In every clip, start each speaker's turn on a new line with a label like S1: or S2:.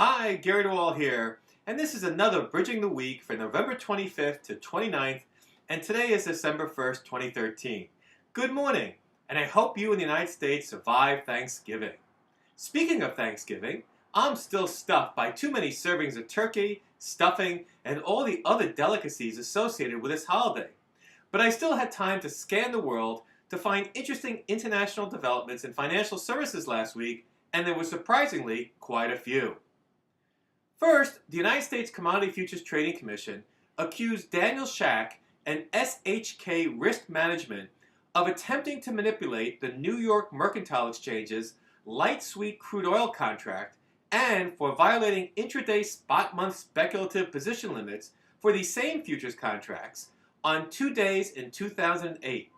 S1: Hi, Gary DeWaal here, and this is another Bridging the Week for November 25th to 29th, and today is December 1st, 2013. Good morning, and I hope you in the United States survive Thanksgiving. Speaking of Thanksgiving, I'm still stuffed by too many servings of turkey, stuffing, and all the other delicacies associated with this holiday. But I still had time to scan the world to find interesting international developments in financial services last week, and there were surprisingly quite a few. First, the United States Commodity Futures Trading Commission accused Daniel Shack and SHK Risk Management of attempting to manipulate the New York Mercantile Exchange's light sweet crude oil contract and for violating intraday spot month speculative position limits for the same futures contracts on 2 days in 2008.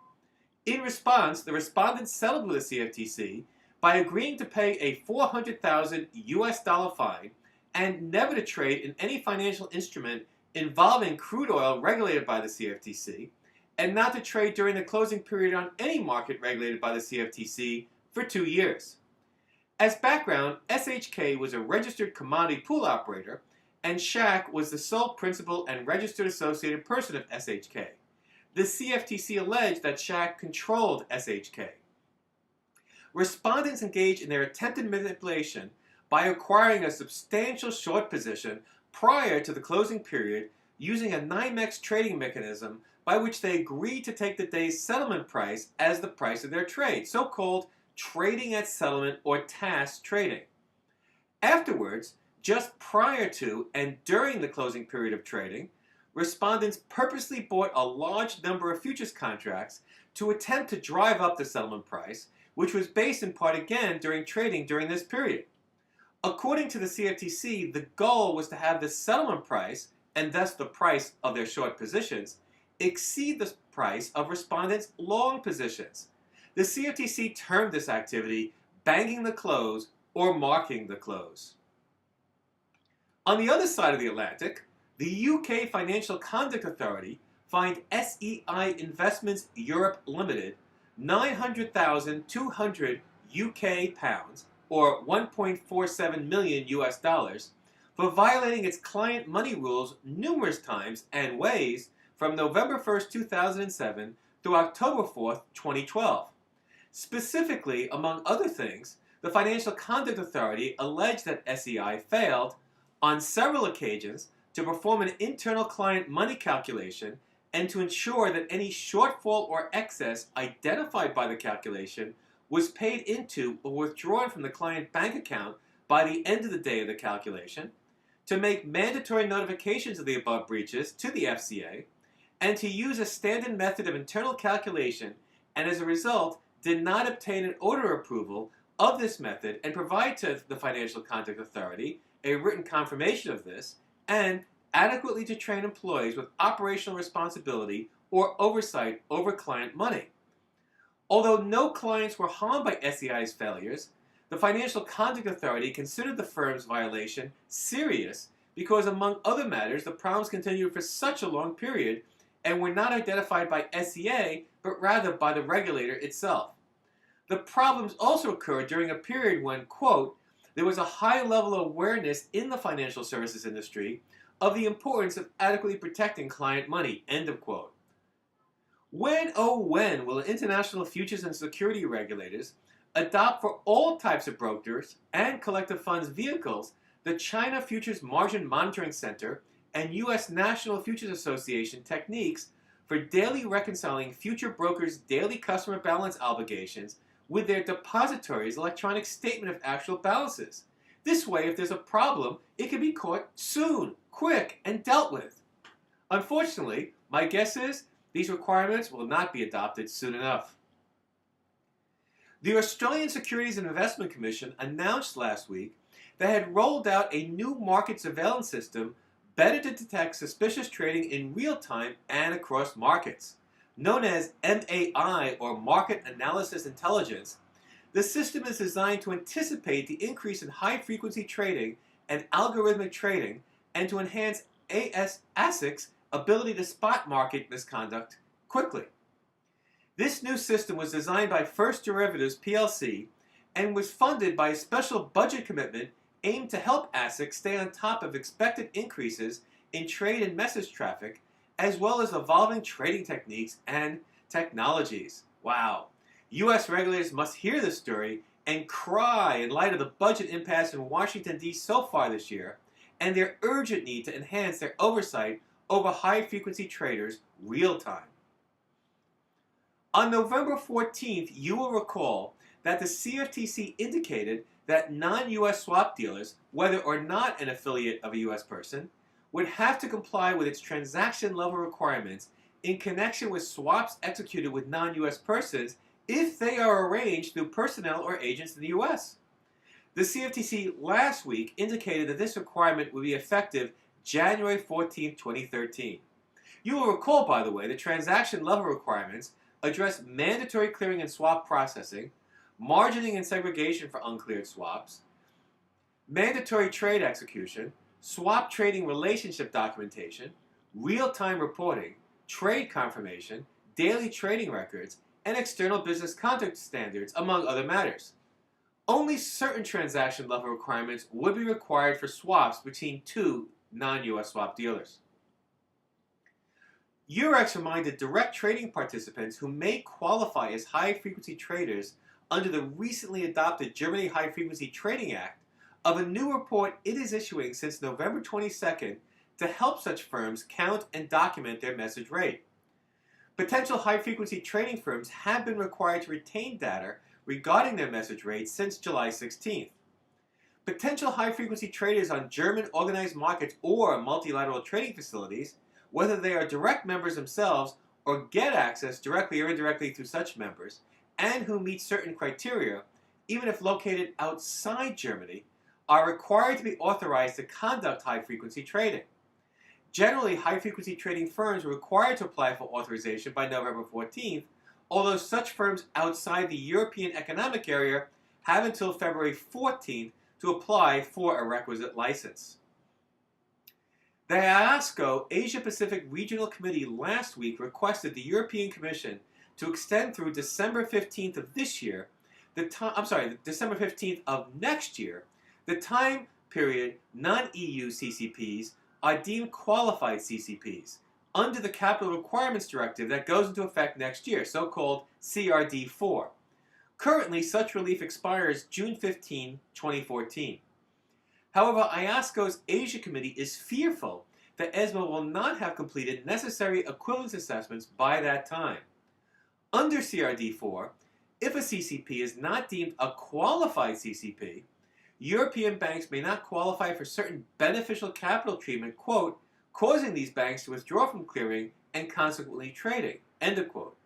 S1: In response, the respondents settled with the CFTC by agreeing to pay a $400,000 US fine and never to trade in any financial instrument involving crude oil regulated by the CFTC, and not to trade during the closing period on any market regulated by the CFTC for 2 years. As background, SHK was a registered commodity pool operator, and Shack was the sole principal and registered associated person of SHK. The CFTC alleged that Shack controlled SHK. Respondents engaged in their attempted manipulation by acquiring a substantial short position prior to the closing period using a NYMEX trading mechanism by which they agreed to take the day's settlement price as the price of their trade, so-called trading at settlement or TAS trading. Afterwards, just prior to and during the closing period of trading, respondents purposely bought a large number of futures contracts to attempt to drive up the settlement price, which was based in part again during trading during this period. According to the CFTC, the goal was to have the settlement price, and thus the price of their short positions, exceed the price of respondents' long positions. The CFTC termed this activity banging the close or marking the close. On the other side of the Atlantic, the UK Financial Conduct Authority fined SEI Investments Europe Limited 900,200 UK pounds or 1.47 million US dollars, for violating its client money rules numerous times and ways from November 1st, 2007 through October 4th, 2012. Specifically, among other things, the Financial Conduct Authority alleged that SEI failed, on several occasions, to perform an internal client money calculation and to ensure that any shortfall or excess identified by the calculation was paid into or withdrawn from the client bank account by the end of the day of the calculation, to make mandatory notifications of the above breaches to the FCA, and to use a standard method of internal calculation, and as a result did not obtain an order approval of this method and provide to the Financial Conduct Authority a written confirmation of this, and adequately to train employees with operational responsibility or oversight over client money. Although no clients were harmed by SEI's failures, the Financial Conduct Authority considered the firm's violation serious because, among other matters, the problems continued for such a long period and were not identified by SEA, but rather by the regulator itself. The problems also occurred during a period when, quote, there was a high level of awareness in the financial services industry of the importance of adequately protecting client money, end of quote. When, oh when, will international futures and security regulators adopt for all types of brokers and collective funds vehicles the China Futures Margin Monitoring Center and U.S. National Futures Association techniques for daily reconciling future brokers' daily customer balance obligations with their depositories' electronic statement of actual balances? This way, if there's a problem, it can be caught soon, quick, and dealt with. Unfortunately, my guess is these requirements will not be adopted soon enough. The Australian Securities and Investment Commission announced last week that it had rolled out a new market surveillance system better to detect suspicious trading in real time and across markets. Known as MAI, or Market Analysis Intelligence, the system is designed to anticipate the increase in high-frequency trading and algorithmic trading and to enhance ASIC's ability to spot market misconduct quickly. This new system was designed by First Derivatives plc and was funded by a special budget commitment aimed to help ASIC stay on top of expected increases in trade and message traffic, as well as evolving trading techniques and technologies. Wow. U.S. regulators must hear this story and cry in light of the budget impasse in Washington, D.C. so far this year, and their urgent need to enhance their oversight over high-frequency traders real time. On November 14th, you will recall that the CFTC indicated that non-U.S. swap dealers, whether or not an affiliate of a U.S. person, would have to comply with its transaction-level requirements in connection with swaps executed with non-U.S. persons if they are arranged through personnel or agents in the U.S. The CFTC last week indicated that this requirement would be effective January 14, 2013. You will recall, by the way, the transaction-level requirements address mandatory clearing and swap processing, margining and segregation for uncleared swaps, mandatory trade execution, swap trading relationship documentation, real-time reporting, trade confirmation, daily trading records, and external business conduct standards, among other matters. Only certain transaction-level requirements would be required for swaps between two non-U.S. swap dealers. EUREX reminded direct trading participants who may qualify as high-frequency traders under the recently adopted German High-Frequency Trading Act of a new report it is issuing since November 22nd to help such firms count and document their message rate. Potential high-frequency trading firms have been required to retain data regarding their message rate since July 16th. Potential high-frequency traders on German organized markets or multilateral trading facilities, whether they are direct members themselves or get access directly or indirectly through such members, and who meet certain criteria, even if located outside Germany, are required to be authorized to conduct high-frequency trading. Generally, high-frequency trading firms are required to apply for authorization by November 14th, although such firms outside the European Economic Area have until February 14th to apply for a requisite license. The IOSCO Asia-Pacific Regional Committee last week requested the European Commission to extend through December 15th of this year, December 15th of next year, the time period non-EU CCPs are deemed qualified CCPs under the Capital Requirements Directive that goes into effect next year, so-called CRD4. Currently, such relief expires June 15, 2014. However, IOSCO's Asia Committee is fearful that ESMA will not have completed necessary equivalence assessments by that time. Under CRD4, if a CCP is not deemed a qualified CCP, European banks may not qualify for certain beneficial capital treatment, quote, causing these banks to withdraw from clearing and consequently trading, end of quote.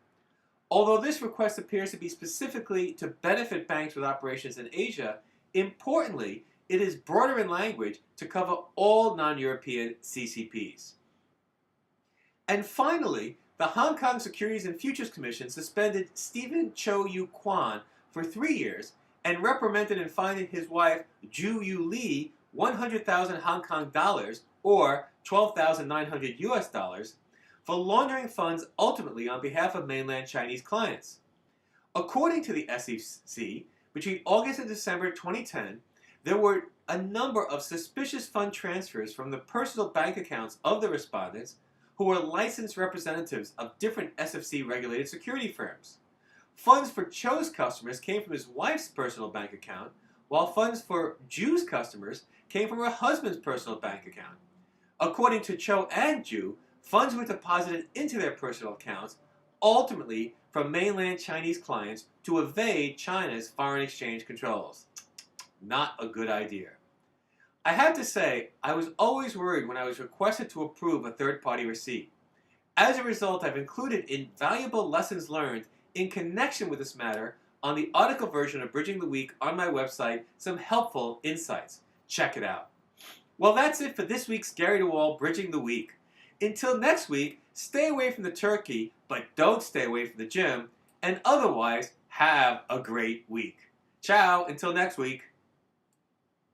S1: Although this request appears to be specifically to benefit banks with operations in Asia, importantly, it is broader in language to cover all non-European CCPs. And finally, the Hong Kong Securities and Futures Commission suspended Stephen Cho Yu Kwan for 3 years and reprimanded and fined his wife, Ju Yu Lee, 100,000 Hong Kong dollars, or $12,900 US, for laundering funds ultimately on behalf of mainland Chinese clients. According to the SEC, between August and December 2010, there were a number of suspicious fund transfers from the personal bank accounts of the respondents who were licensed representatives of different SFC-regulated security firms. Funds for Cho's customers came from his wife's personal bank account, while funds for Ju's customers came from her husband's personal bank account. According to Cho and Ju, funds were deposited into their personal accounts, ultimately from mainland Chinese clients, to evade China's foreign exchange controls. Not a good idea. I have to say, I was always worried when I was requested to approve a third-party receipt. As a result, I've included invaluable lessons learned in connection with this matter on the article version of Bridging the Week on my website, some helpful insights. Check it out. Well, that's it for this week's Gary DeWaal Bridging the Week. Until next week, stay away from the turkey, but don't stay away from the gym, and otherwise, have a great week. Ciao, until next week.